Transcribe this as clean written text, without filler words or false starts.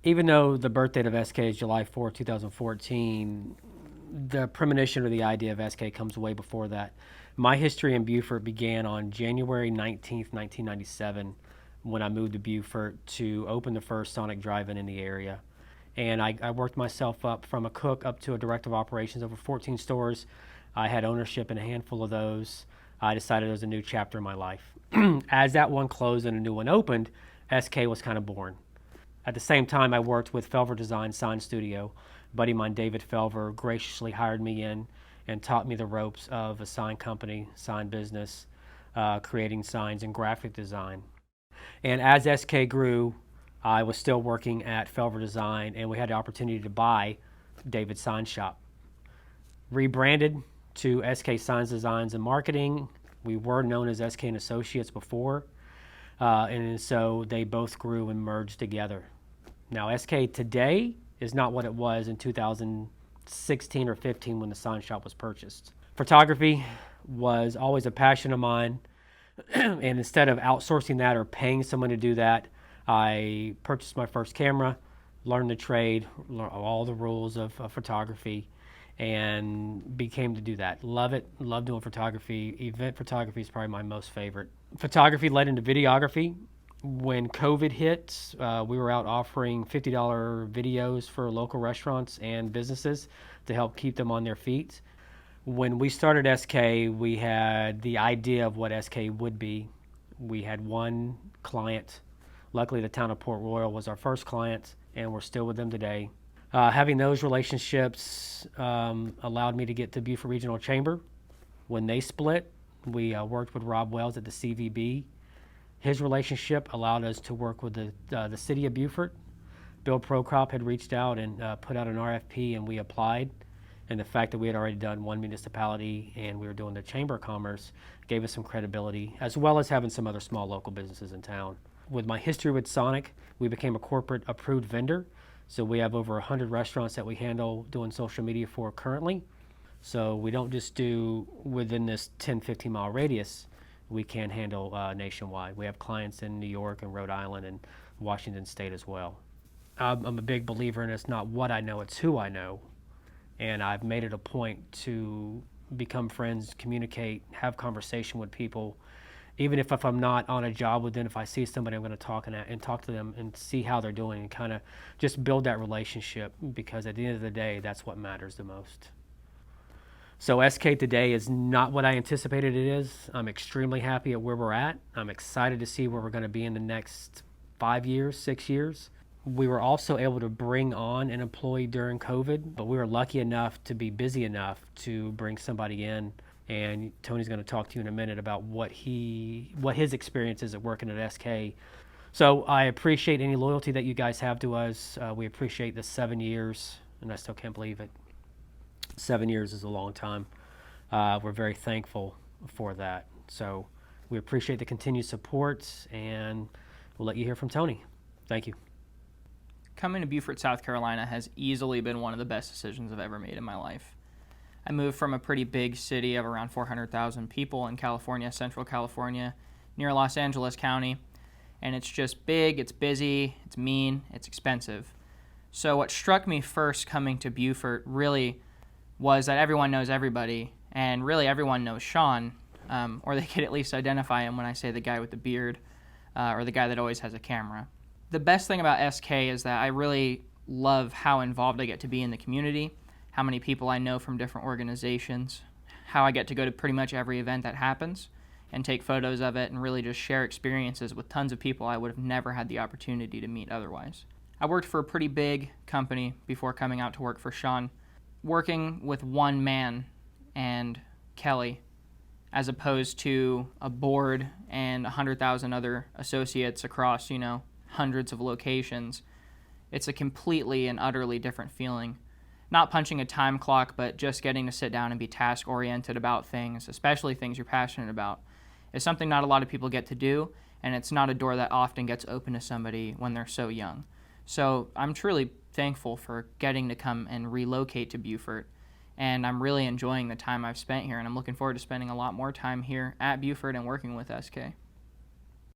Even though the birth date of SK is July 4th, 2014, the premonition or the idea of SK comes way before that. My history in Beaufort began on January 19th, 1997, when I moved to Beaufort to open the first Sonic drive-in in the area. And I worked myself up from a cook up to a director of operations over 14 stores. I had ownership in a handful of those. I decided it was a new chapter in my life. As that one closed and a new one opened, SK was kind of born. At the same time, I worked with Felver Design Sign Studio. A buddy of mine, David Felver, graciously hired me in and taught me the ropes of a sign company, sign business, creating signs and graphic design. And as SK grew, I was still working at Felver Design, and we had the opportunity to buy David's Sign Shop. Rebranded to SK Signs Designs and Marketing. We were known as SK and Associates before, and so they both grew and merged together. Now, SK today is not what it was in 2016 or 15 when the sign shop was purchased. Photography was always a passion of mine, and instead of outsourcing that or paying someone to do that, I purchased my first camera, learned the trade, all the rules of photography, and became to do that. Love it, love doing photography. Event photography is probably my most favorite. Photography led into videography. When COVID hit, we were out offering $50 videos for local restaurants and businesses to help keep them on their feet. When we started SK, we had the idea of what SK would be. We had one client. Luckily, the town of Port Royal was our first client, and we're still with them today. Having those relationships allowed me to get to Beaufort Regional Chamber. When they split, we worked with Rob Wells at the CVB. His relationship allowed us to work with the city of Beaufort. Bill Prokop had reached out and put out an RFP, and we applied. And the fact that we had already done one municipality and we were doing the Chamber of Commerce gave us some credibility, as well as having some other small local businesses in town. With my history with Sonic, we became a corporate approved vendor. So we have over 100 restaurants that we handle doing social media for currently. So we don't just do within this 10, 15 mile radius, we can handle nationwide. We have clients in New York and Rhode Island and Washington State as well. I'm a big believer in it's not what I know, it's who I know. And I've made it a point to become friends, communicate, have conversation with people. Even if I'm not on a job with them, if I see somebody, I'm going to talk to them and see how they're doing and kind of just build that relationship, because at the end of the day, that's what matters the most. So SK today is not what I anticipated it is. I'm extremely happy at where we're at. I'm excited to see where we're going to be in the next 5 years, 6 years. We were also able to bring on an employee during COVID, but we were lucky enough to be busy enough to bring somebody in. And Tony's going to talk to you in a minute about what his experience is at working at SK. So I appreciate any loyalty that you guys have to us. We appreciate the 7 years, and I still can't believe it. 7 years is a long time. We're very thankful for that. So we appreciate the continued support, and we'll let you hear from Tony. Thank you. Coming to Beaufort, South Carolina has easily been one of the best decisions I've ever made in my life. I moved from a pretty big city of around 400,000 people in California, Central California, near Los Angeles County, and it's just big, it's busy, it's mean, it's expensive. So what struck me first coming to Beaufort really was that everyone knows everybody, and really everyone knows Sean, or they could at least identify him when I say the guy with the beard, or the guy that always has a camera. The best thing about SK is that I really love how involved I get to be in the community, how many people I know from different organizations, how I get to go to pretty much every event that happens and take photos of it and really just share experiences with tons of people I would have never had the opportunity to meet otherwise. I worked for a pretty big company before coming out to work for Sean. Working with one man and Kelly, as opposed to a board and 100,000 other associates across, hundreds of locations, it's a completely and utterly different feeling. Not punching a time clock, but just getting to sit down and be task-oriented about things, especially things you're passionate about, is something not a lot of people get to do, and it's not a door that often gets open to somebody when they're so young. So I'm truly thankful for getting to come and relocate to Beaufort, and I'm really enjoying the time I've spent here, and I'm looking forward to spending a lot more time here at Beaufort and working with SK.